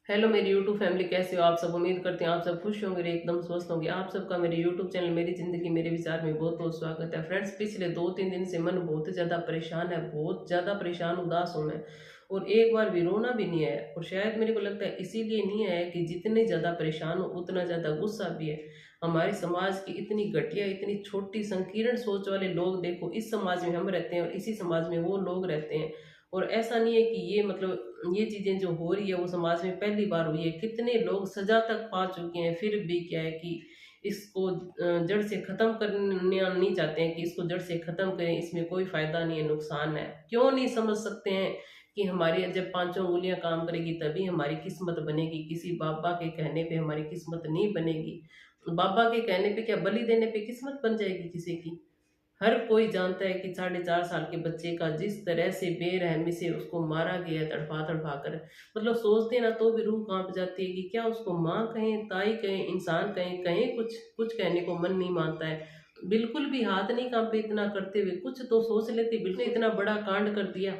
Hello मेरी YouTube family, कैसे हो आप सब। उम्मीद करते हैं आप सब खुश होंगे और एकदम स्वस्थ होंगे। आप सबका मेरे यूट्यूब चैनल मेरी ज़िंदगी मेरे विचार में बहुत बहुत स्वागत है। फ्रेंड्स, पिछले 2-3 दिन से मन बहुत ज़्यादा परेशान है, बहुत ज़्यादा परेशान उदास हूँ मैं। और एक बार भी रोना भी नहीं है, और शायद मेरे को लगता है इसीलिए नहीं है कि जितने ज़्यादा परेशान हो उतना ज़्यादा गुस्सा भी है। हमारे समाज की इतनी घटिया, इतनी छोटी संकीर्ण सोच वाले लोग, देखो इस समाज में हम रहते हैं और इसी समाज में वो लोग रहते हैं। और ऐसा नहीं है कि ये मतलब ये चीज़ें जो हो रही है वो समाज में पहली बार हुई है। कितने लोग सज़ा तक पा चुके हैं, फिर भी क्या है कि इसको जड़ से ख़त्म करना नहीं चाहते हैं कि इसको जड़ से ख़त्म करें, इसमें कोई फ़ायदा नहीं है, नुकसान है। क्यों नहीं समझ सकते हैं कि हमारी जब पाँचों उँगलियाँ काम करेगी तभी हमारी किस्मत बनेगी। किसी बाबा के कहने पे हमारी किस्मत नहीं बनेगी। बाबा के कहने पे क्या, बलि देने पे किस्मत बन जाएगी किसी की? हर कोई जानता है कि 4.5 साल के बच्चे का जिस तरह से बेरहमी से उसको मारा गया है, तड़पा तड़पा कर, मतलब सोचते हैं ना तो भी रूह कांप जाती है कि क्या उसको माँ कहें, ताई कहें, इंसान कहें, कहें कुछ, कुछ कहने को मन नहीं मानता है। बिल्कुल भी हाथ नहीं कांपे इतना करते हुए, कुछ तो सोच लेते। बिल्कुल इतना बड़ा कांड कर दिया।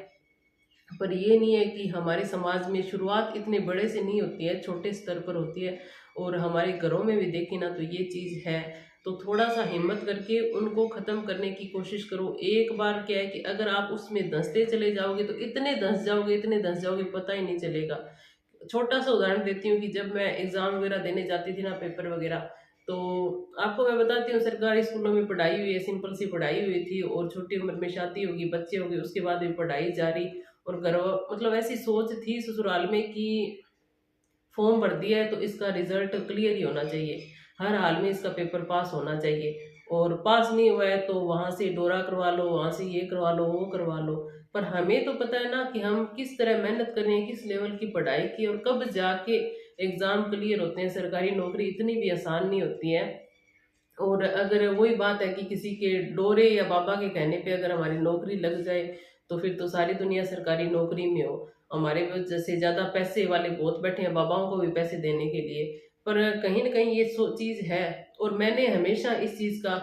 पर ये नहीं है कि हमारे समाज में शुरुआत इतने बड़े से नहीं होती है, छोटे स्तर पर होती है। और हमारे घरों में भी देखें ना तो ये चीज़ है। तो थोड़ा सा हिम्मत करके उनको ख़त्म करने की कोशिश करो। एक बार क्या है कि अगर आप उसमें धंसते चले जाओगे तो इतने धंस जाओगे, इतने धंस जाओगे, पता ही नहीं चलेगा। छोटा सा उदाहरण देती हूँ कि जब मैं एग्ज़ाम वगैरह देने जाती थी ना, पेपर वगैरह, तो आपको मैं बताती हूँ, सरकारी स्कूलों में पढ़ाई हुई है, सिंपल सी पढ़ाई हुई थी, और छोटी उम्र में शादी होगी, बच्चे होंगे, उसके बाद भी पढ़ाई जारी। और घर मतलब ऐसी सोच थी ससुराल में कि फॉर्म भर दिया है तो इसका रिजल्ट क्लियर ही होना चाहिए, हर हाल में इसका पेपर पास होना चाहिए। और पास नहीं हुआ है तो वहाँ से डोरा करवा लो, वहाँ से ये करवा लो, वो करवा लो। पर हमें तो पता है ना कि हम किस तरह मेहनत कर रहे हैं, किस लेवल की पढ़ाई की, और कब जाके एग्ज़ाम क्लियर होते हैं। सरकारी नौकरी इतनी भी आसान नहीं होती है। और अगर वही बात है कि किसी के डोरे या बाबा के कहने पे अगर हमारी नौकरी लग जाए तो फिर तो सारी दुनिया सरकारी नौकरी में हो। हमारे वजह से ज़्यादा पैसे वाले बहुत बैठे हैं बाबाओं को भी पैसे देने के लिए। पर कहीं ना कहीं ये चीज़ है। और मैंने हमेशा इस चीज़ का,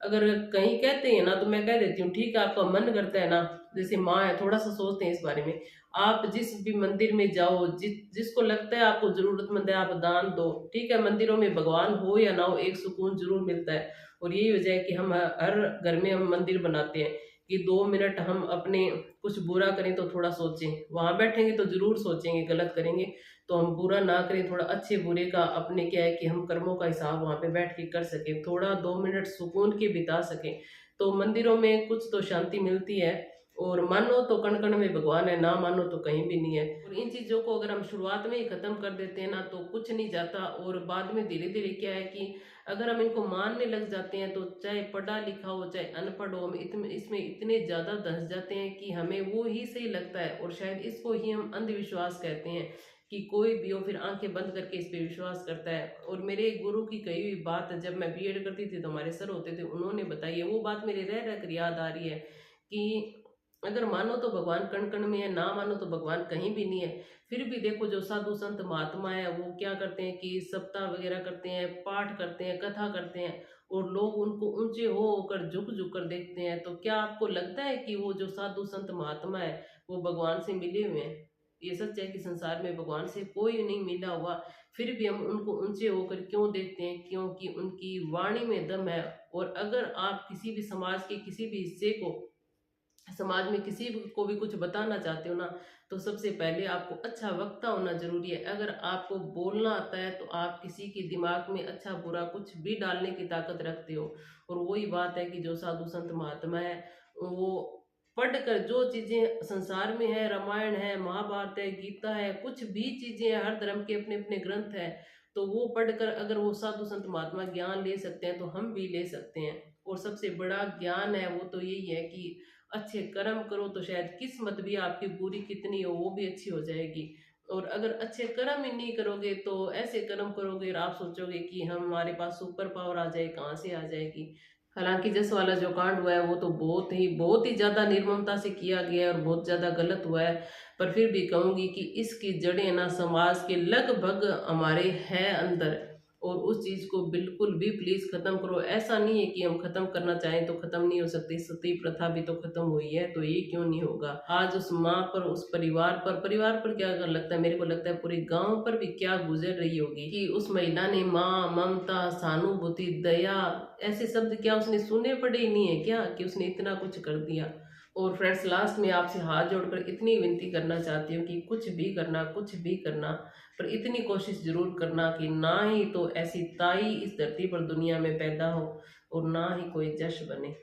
अगर कहीं कहते हैं ना तो मैं कह देती हूँ, ठीक है आपका मन करता है ना, जैसे माँ है, थोड़ा सा सोचते हैं इस बारे में। आप जिस भी मंदिर में जाओ, जिसको लगता है आपको जरूरतमंद है, आप दान दो। ठीक है, मंदिरों में भगवान हो या ना हो, एक सुकून जरूर मिलता है। और यही वजह है कि हम हर घर में हम मंदिर बनाते हैं कि 2 मिनट हम अपने कुछ बुरा करें तो थोड़ा सोचें। वहां बैठेंगे तो जरूर सोचेंगे, गलत करेंगे तो हम बुरा ना करें, थोड़ा अच्छे बुरे का अपने क्या है कि हम कर्मों का हिसाब वहां पे बैठ के कर सकें, थोड़ा 2 मिनट सुकून के बिता सकें। तो मंदिरों में कुछ तो शांति मिलती है। और मानो तो कण कण में भगवान है, ना मानो तो कहीं भी नहीं है। और इन चीज़ों को अगर हम शुरुआत में ही ख़त्म कर देते हैं ना तो कुछ नहीं जाता। और बाद में धीरे धीरे क्या है कि अगर हम इनको मानने लग जाते हैं तो चाहे पढ़ा लिखा हो चाहे अनपढ़ हो, हम इसमें इतने ज़्यादा धंस जाते हैं कि हमें वो ही सही लगता है। और शायद इसको ही हम अंधविश्वास कहते हैं कि कोई भी हो फिर आंखें बंद करके इस पे विश्वास करता है। और मेरे एक गुरु की कही हुई बात, जब मैं बीएड करती थी तो हमारे सर होते थे, उन्होंने बताई है, वो बात मेरे रह रह कर याद आ रही है कि अगर मानो तो भगवान कण कण में है, ना मानो तो भगवान कहीं भी नहीं है। फिर भी देखो जो साधु संत महात्मा है वो क्या करते हैं कि सप्ताह वगैरह करते हैं, पाठ करते हैं, कथा करते हैं, और लोग उनको ऊंचे हो होकर झुक झुक कर देखते हैं। तो क्या आपको लगता है कि वो जो साधु संत महात्मा है वो भगवान से मिले हुए हैं? ये सच है कि संसार में भगवान से कोई नहीं मिला हुआ। फिर भी हम उनको ऊंचे होकर क्यों देखते हैं? क्योंकि उनकी वाणी में दम है। और अगर आप किसी भी समाज के किसी भी हिस्से को, समाज में किसी को भी कुछ बताना चाहते हो ना, तो सबसे पहले आपको अच्छा वक्ता होना जरूरी है। अगर आपको बोलना आता है तो आप किसी के दिमाग में अच्छा बुरा कुछ भी डालने की ताकत रखते हो। और वही बात है कि जो साधु संत महात्मा है वो पढ़कर जो चीजें संसार में है, रामायण है, महाभारत है, गीता है, कुछ भी चीजें हैं, हर धर्म के अपने अपने ग्रंथ हैं, तो वो पढ़कर अगर वो साधु संत महात्मा ज्ञान ले सकते हैं तो हम भी ले सकते हैं। और सबसे बड़ा ज्ञान है वो तो यही है कि अच्छे कर्म करो तो शायद किस्मत भी आपकी बुरी कितनी हो वो भी अच्छी हो जाएगी। और अगर अच्छे कर्म ही नहीं करोगे तो ऐसे कर्म करोगे और आप सोचोगे कि हमारे पास सुपर पावर आ जाए, कहाँ से आ जाएगी। हालांकि जस वाला जो कांड हुआ है वो तो बहुत ही ज्यादा निर्ममता से किया गया है और बहुत ज्यादा गलत हुआ है। पर फिर भी कहूंगी कि इसकी जड़ें ना समाज के लगभग हमारे है अंदर। और उस चीज़ को बिल्कुल भी प्लीज़ ख़त्म करो। ऐसा नहीं है कि हम ख़त्म करना चाहें तो ख़त्म नहीं हो सकती, सती प्रथा भी तो ख़त्म हुई है, तो ये क्यों नहीं होगा। आज उस माँ पर, उस परिवार पर क्या लगता है, मेरे को लगता है पूरे गाँव पर भी क्या गुज़र रही होगी कि उस महिला ने माँ, ममता, सहानुभूति, दया ऐसे शब्द क्या उसने सुने पड़े ही नहीं है क्या कि उसने इतना कुछ कर दिया। और फ्रेंड्स लास्ट में आपसे हाथ जोड़कर इतनी विनती करना चाहती हूँ कि कुछ भी करना, पर इतनी कोशिश ज़रूर करना कि ना ही तो ऐसी ताई इस धरती पर दुनिया में पैदा हो और ना ही कोई जश बने।